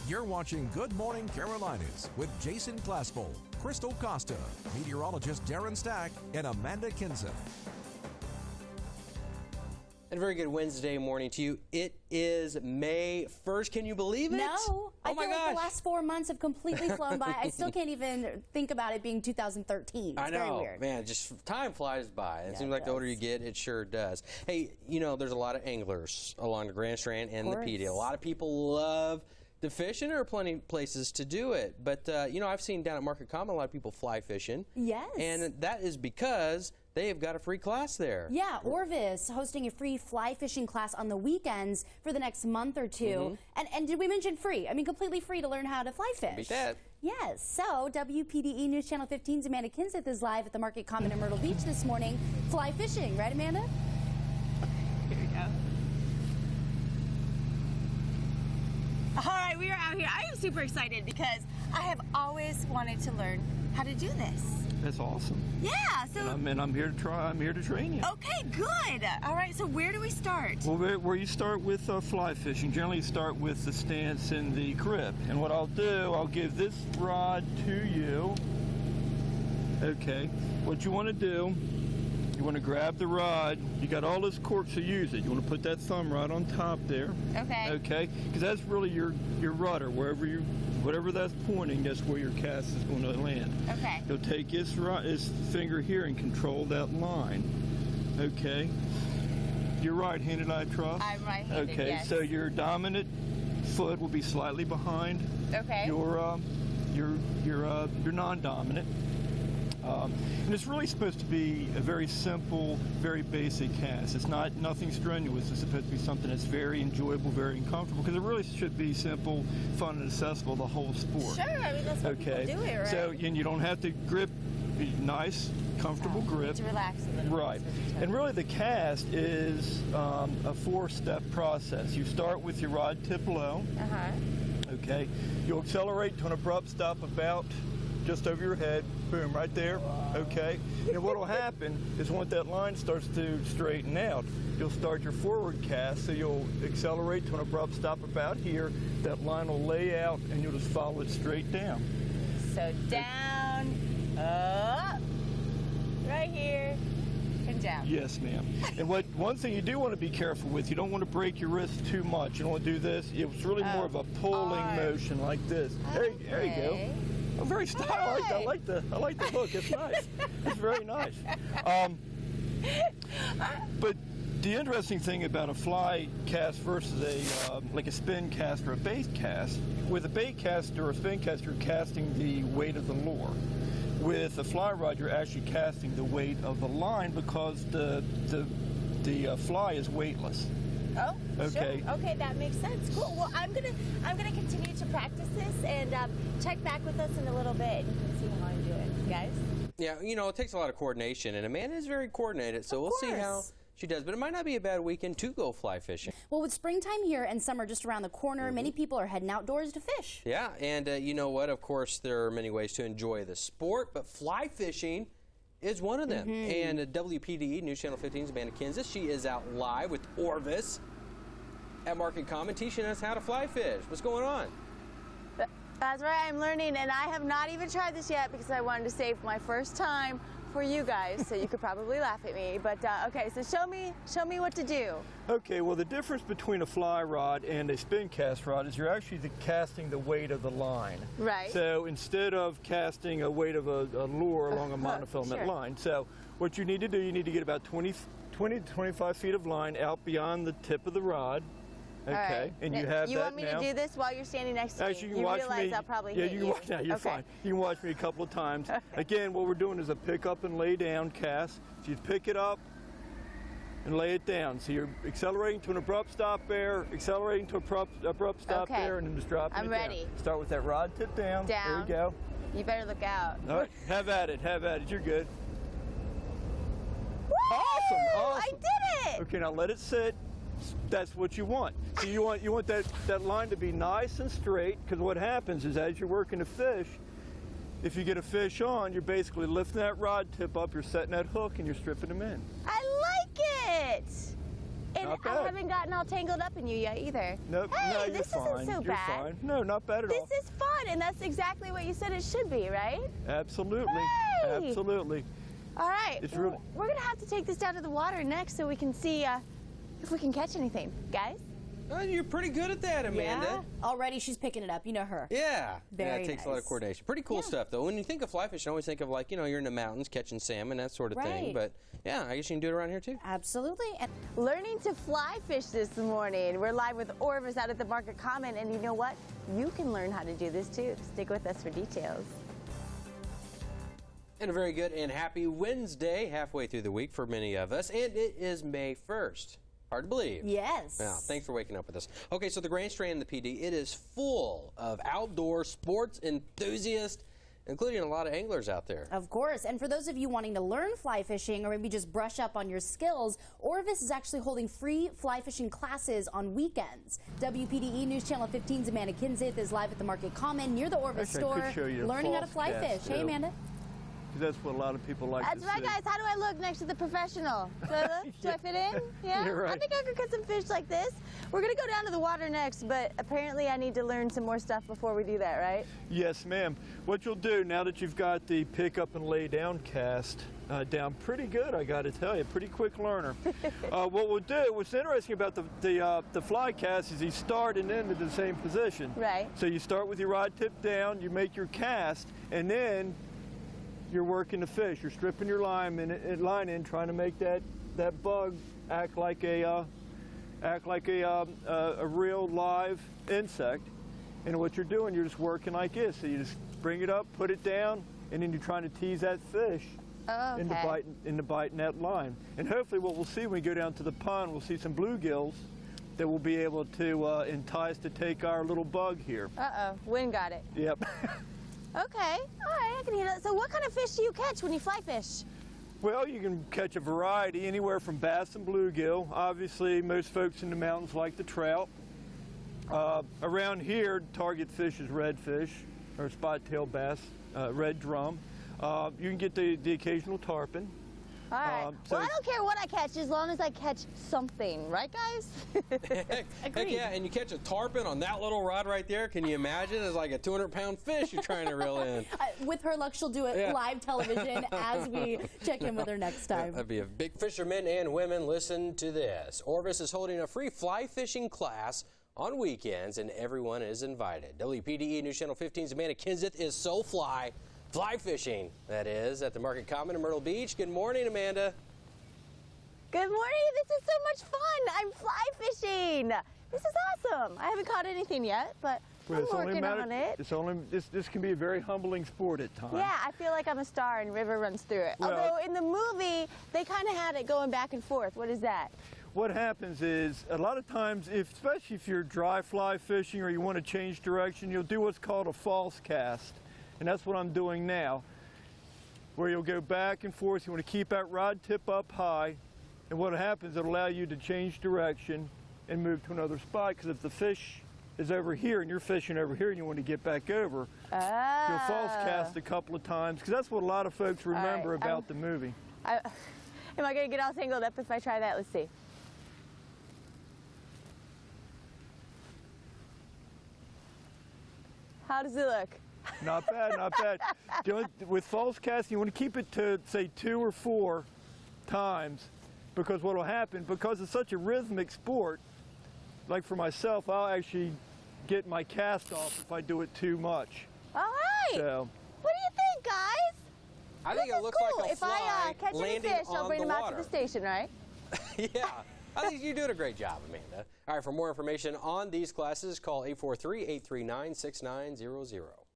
You're watching Good Morning Carolinas with Jason Glasspool, Crystal Costa, meteorologist Darren Stack, and Amanda Kinson. And a very good Wednesday morning to you. It is May 1st. Can you believe it? No. Oh I feel like the last 4 months have completely flown by. I still can't even think about it being 2013. It's very weird. Man, just time flies by. It seems like the does. older you get, it sure does. Hey, you know, there's a lot of anglers along the Grand Strand and the PD. A lot of people love to fish, and there are plenty of places to do it. But, you know, I've seen down at Market Common a lot of people fly fishing. Yes. And that is because they have got a free class there. Yeah, Orvis hosting a free fly fishing class on the weekends for the next month or two. And did we mention free? I mean, completely free to learn how to fly fish. Beat that. Yes. So WPDE News Channel 15's Amanda Kinson is live at the Market Common in Myrtle Beach this morning, fly fishing. Right, Amanda? Here we go. All right, we are out here. I am super excited because I have always wanted to learn how to do this. That's awesome. Yeah, so And I'm here to try. I'm here to train you. Okay, good. All right, so where do we start? Well, where you start with fly fishing, generally you start with the stance and the grip. And what I'll do, I'll give this rod to you. Okay. What you want to do, you want to grab the rod. You got all this cork, so use it. You want to put that thumb right on top there. Okay. Okay. Because that's really your rudder. Whatever that's pointing, that's where your cast is going to land. Okay. You'll take this finger here and control that line. Okay. You're right-handed, I trust? I'm right-handed, okay, yes. so your dominant foot will be slightly behind Okay. your non-dominant. And it's really supposed to be a very simple, very basic cast. It's nothing strenuous. It's supposed to be something that's very enjoyable, very comfortable, because it really should be simple, fun, and accessible, the whole sport. Sure, I mean, that's what people do it, right? So, and you don't have to grip, nice, comfortable grip. To relax a little bit. Right. And really the cast is a 4-step process. You start with your rod tip low. Okay. You'll accelerate to an abrupt stop about just over your head, boom, right there, okay? And what will happen is once that line starts to straighten out, you'll start your forward cast, so you'll accelerate to an abrupt stop about here, that line will lay out, and you'll just follow it straight down. So down, up, right here, and down. Yes, ma'am. And one thing you do want to be careful with, you don't want to break your wrist too much. You don't want to do this. It's really more of a pulling motion like this. There you go. I'm very stylish. I like the look. It's nice. It's very nice. But the interesting thing about a fly cast versus like a spin cast or a bait cast, with a bait cast or a spin cast, you're casting the weight of the lure. With a fly rod, you're actually casting the weight of the line because the fly is weightless. Oh, okay. Sure. Okay, that makes sense. Cool. Well, I'm gonna continue to practice this and check back with us in a little bit, and you can see how I'm doing, guys. Yeah, you know, it takes a lot of coordination, and Amanda is very coordinated, so we'll see how she does. But it might not be a bad weekend to go fly fishing. Well, with springtime here and summer just around the corner, many people are heading outdoors to fish. Yeah, and you know what? Of course, there are many ways to enjoy the sport, but fly fishing is one of them. And WPDE News Channel 15's Amanda Kinson, she is out live with Orvis at Market Common teaching us how to fly fish. What's going on? That's right, I'm learning, and I have not even tried this yet because I wanted to save my first time for you guys, so you could probably laugh at me. But okay, so show me what to do. Okay, well the difference between a fly rod and a spin cast rod is you're actually casting the weight of the line. Right. So instead of casting a weight of a lure along a monofilament line, so what you need to do, you need to get about 20 to 25 feet of line out beyond the tip of the rod. Okay, right. And you have you want me to do this while you're standing next to me? You can watch realize me. I'll probably hit you can watch. No, you're fine. You can watch me a couple of times. Again, what we're doing is a pick up and lay down cast. So you pick it up and lay it down. So you're accelerating to an abrupt stop there, accelerating to abrupt stop there, and then just dropping it down. I'm ready. Start with that rod tip down. Down. There you go. You better look out. All right, have at it. Have at it. You're good. Woo! Awesome. I did it. Okay, now let it sit. That's what you want. So you want that line to be nice and straight, because what happens is as you're working a fish, if you get a fish on, you're basically lifting that rod tip up, you're setting that hook, and you're stripping them in. I like it. Not I bad. haven't gotten all tangled up in you yet either. Nope. Hey, No, you're this fine. isn't so You're bad. fine. No, not bad at all. This is fun, and that's exactly what you said it should be, right? Absolutely. Hey! Absolutely. All right. It's really- We're going to have to take this down to the water next so we can see if we can catch anything. Guys? Oh, you're pretty good at that, Amanda. Yeah. Already she's picking it up. You know her. Yeah. Very it takes a lot of nice. coordination. Pretty cool stuff, though. When you think of fly fishing, I always think of, like, you know, you're in the mountains catching salmon, that sort of thing. Right. But, yeah, I guess you can do it around here, too. Absolutely. And Learning to fly fish this morning. We're live with Orvis out at the Market Common, and you know what? You can learn how to do this, too. Stick with us for details. And a very good and happy Wednesday, halfway through the week for many of us. And it is May 1st. Hard to believe. yes. Yeah, thanks for waking up with us. Okay, so the Grand Strand and the PD, it is full of outdoor sports enthusiasts, including a lot of anglers out there. Of course. And for those of you wanting to learn fly fishing or maybe just brush up on your skills, Orvis is actually holding free fly fishing classes on weekends. WPDE News Channel 15's Amanda Kinseth is live at the Market Common near the Orvis Actually, I could store, show you a learning how to false fly cast, fish. Hey, too. Amanda. That's what a lot of people like That's to right, see. guys. How do I look next to the professional? Do I look? Do I fit in? Yeah? You're right. I think I could catch some fish like this. We're going to go down to the water next, but apparently I need to learn some more stuff before we do that, right? Yes, ma'am. What you'll do now that you've got the pick up and lay down cast down pretty good, I got to tell you, pretty quick learner. What we'll do, what's interesting about the fly cast is you start and end at the same position. Right. So you start with your rod tip down, you make your cast, and then you're working the fish. You're stripping your line in, trying to make that bug act like a real live insect. And what you're doing, you're just working like this. So you just bring it up, put it down, and then you're trying to tease that fish Oh, okay. into biting that line. And hopefully what we'll see when we go down to the pond, we'll see some bluegills that will be able to entice to take our little bug here. Uh-oh. Wind got it. Yep. Okay. All right. I can hear that. So what kind of fish do you catch when you fly fish? Well, you can catch a variety, anywhere from bass and bluegill. Obviously, most folks in the mountains like the trout. Around here, target fish is redfish or spot-tailed bass, red drum. You can get the occasional tarpon. All right. So- Well, I don't care what I catch as long as I catch something. Right, guys? Heck yeah, and you catch a tarpon on that little rod right there. Can you imagine? It's like a 200-pound fish you're trying to reel in. With her luck, she'll do it Yeah. live television as we check in with her next time. That'd be a big fishermen and women. Listen to this. Orvis is holding a free fly fishing class on weekends, and everyone is invited. WPDE News Channel 15's Amanda Kinseth is so fly fishing, that is, at the Market Common in Myrtle Beach. Good morning, Amanda. Good morning. This is so much fun. I'm fly fishing. This is awesome. I haven't caught anything yet, but Well, I'm it's only a working matter- on it. It's only this can be a very humbling sport at times. Yeah, I feel like I'm a star and River runs through it. Well- Although in the movie, they kind of had it going back and forth. What is that? What happens is a lot of times, especially if you're dry fly fishing or you want to change direction, you'll do what's called a false cast, and that's what I'm doing now, where you'll go back and forth. You want to keep that rod tip up high, and what happens, it'll allow you to change direction and move to another spot. Because if the fish is over here and you're fishing over here and you want to get back over, you'll false cast a couple of times, because that's what a lot of folks remember right, about the movie. Am I going to get all tangled up if I try that? Let's see. How does it look? Not bad, not bad. With false casting, you want to keep it to, say, 2 or 4 times, because what will happen, because it's such a rhythmic sport, like for myself, I'll actually get my cast off if I do it too much. All right. So, What do you think, guys? I think This it is looks cool. like a If fly I catch any landing fish, I'll on bring the them out water. to the station, right? Yeah, I think you're doing a great job, Amanda. All right, for more information on these classes, call 843-839-6900.